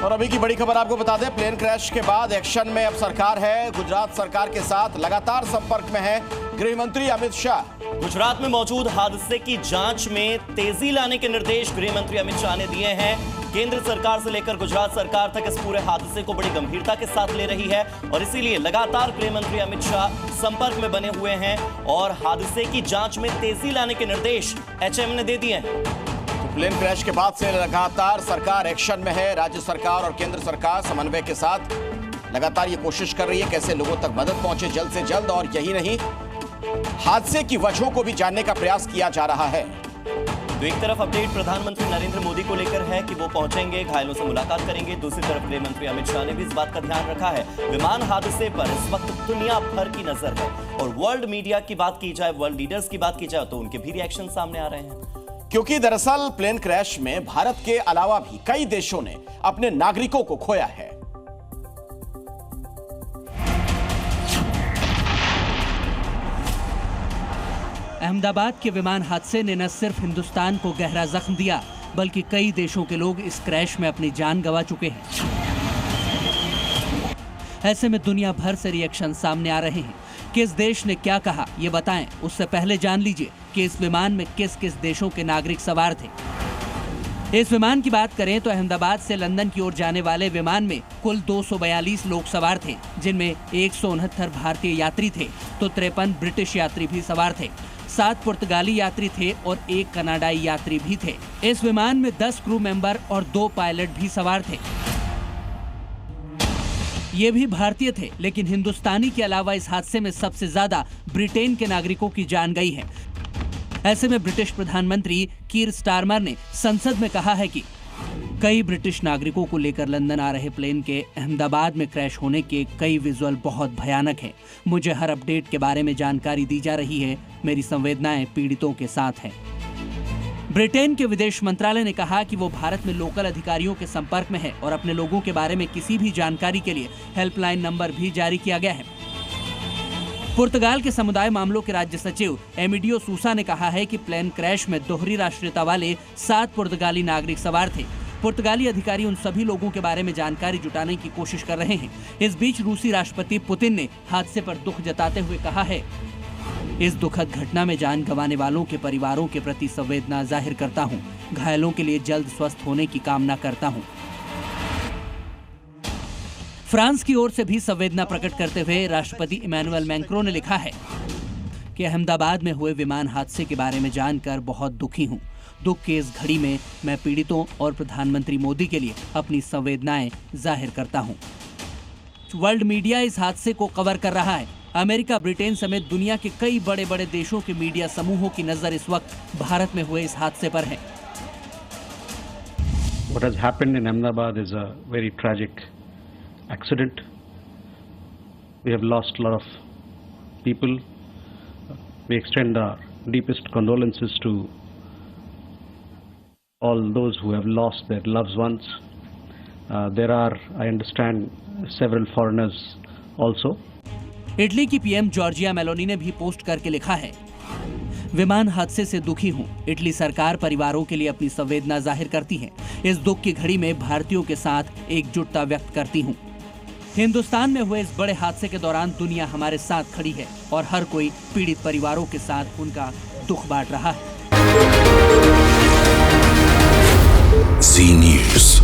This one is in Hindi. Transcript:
और अभी की बड़ी खबर आपको बता दें, प्लेन क्रैश के बाद एक्शन में अब सरकार है। गुजरात सरकार के साथ लगातार संपर्क में है गृह मंत्री अमित शाह। गुजरात में मौजूद हादसे की जांच में तेजी लाने के निर्देश गृह मंत्री अमित शाह ने दिए हैं। केंद्र सरकार से लेकर गुजरात सरकार तक इस पूरे हादसे को बड़ी गंभीरता के साथ ले रही है और इसीलिए लगातार गृह मंत्री अमित शाह संपर्क में बने हुए हैं और हादसे की जांच में तेजी लाने के निर्देश एचएम ने दे दिए हैं। प्लेन क्रैश के बाद से लगातार सरकार एक्शन में है। राज्य सरकार और केंद्र सरकार समन्वय के साथ लगातार ये कोशिश कर रही है कैसे लोगों तक मदद पहुंचे जल्द से जल्द, और यही नहीं, हादसे की वजहों को भी जानने का प्रयास किया जा रहा है। तो एक तरफ अपडेट प्रधानमंत्री नरेंद्र मोदी को लेकर है कि वो पहुंचेंगे, घायलों से मुलाकात करेंगे। दूसरी तरफ गृह मंत्री अमित शाह ने भी इस बात का ध्यान रखा है। विमान हादसे पर इस वक्त दुनिया भर की नजर है और वर्ल्ड मीडिया की बात की जाए, वर्ल्ड लीडर्स की बात की जाए तो उनके भी रिएक्शन सामने आ रहे हैं, क्योंकि दरअसल प्लेन क्रैश में भारत के अलावा भी कई देशों ने अपने नागरिकों को खोया है। अहमदाबाद के विमान हादसे ने न सिर्फ हिंदुस्तान को गहरा जख्म दिया, बल्कि कई देशों के लोग इस क्रैश में अपनी जान गंवा चुके हैं। ऐसे में दुनिया भर से रिएक्शन सामने आ रहे हैं। किस देश ने क्या कहा ये बताएं, उससे पहले जान लीजिए कि इस विमान में किस किस देशों के नागरिक सवार थे। इस विमान की बात करें तो अहमदाबाद से लंदन की ओर जाने वाले विमान में कुल 242 लोग सवार थे, जिनमें 169 भारतीय यात्री थे तो 53 ब्रिटिश यात्री भी सवार थे। 7 पुर्तगाली यात्री थे और 1 कनाडाई यात्री भी थे। इस विमान में 10 क्रू मेंबर और 2 पायलट भी सवार थे। ये भी भारतीय थे, लेकिन हिंदुस्तानी के अलावा इस हादसे में सबसे ज्यादा ब्रिटेन के नागरिकों की जान गई है। ऐसे में ब्रिटिश प्रधानमंत्री कीर स्टारमर ने संसद में कहा है कि कई ब्रिटिश नागरिकों को लेकर लंदन आ रहे प्लेन के अहमदाबाद में क्रैश होने के कई विजुअल बहुत भयानक हैं। मुझे हर अपडेट के बारे में जानकारी दी जा रही है। मेरी संवेदनाएं पीड़ितों के साथ हैं। ब्रिटेन के विदेश मंत्रालय ने कहा कि वो भारत में लोकल अधिकारियों के संपर्क में है और अपने लोगों के बारे में किसी भी जानकारी के लिए हेल्पलाइन नंबर भी जारी किया गया है। पुर्तगाल के समुदाय मामलों के राज्य सचिव एमिडियो सूसा ने कहा है कि प्लेन क्रैश में दोहरी राष्ट्रीयता वाले 7 पुर्तगाली नागरिक सवार थे। पुर्तगाली अधिकारी उन सभी लोगों के बारे में जानकारी जुटाने की कोशिश कर रहे हैं। इस बीच रूसी राष्ट्रपति पुतिन ने हादसे पर दुख जताते हुए कहा है, इस दुखद घटना में जान गंवाने वालों के परिवारों के प्रति संवेदना जाहिर करता हूं। घायलों के लिए जल्द स्वस्थ होने की कामना करता हूं। फ्रांस की ओर से भी संवेदना प्रकट करते हुए राष्ट्रपति इमैनुअल मैक्रों ने लिखा है कि अहमदाबाद में हुए विमान हादसे के बारे में जानकर बहुत दुखी हूं। दुख के इस घड़ी में मैं पीड़ितों और प्रधानमंत्री मोदी के लिए अपनी संवेदनाएं जाहिर करता हूं। वर्ल्ड मीडिया इस हादसे को कवर कर रहा है। अमेरिका, ब्रिटेन समेत दुनिया के कई बड़े बड़े देशों के मीडिया समूहों की नजर इस वक्त भारत में हुए इस हादसे पर है। What has happened in Ahmedabad is a very tragic accident. We have lost a lot of people. We extend our deepest condolences to all those who have lost their loved ones. There are, I understand, several foreigners also. Italy की पीएम जॉर्जिया मेलोनी ने भी पोस्ट करके लिखा है, विमान हादसे से दुखी हूं। इटली सरकार परिवारों के लिए अपनी संवेदना जाहिर करती है। इस दुख की घड़ी में भारतीयों के साथ एकजुटता व्यक्त करती हूं। हिंदुस्तान में हुए इस बड़े हादसे के दौरान दुनिया हमारे साथ खड़ी है और हर कोई पीड़ित परिवारों के साथ उनका दुख बांट रहा है। जी न्यूज़।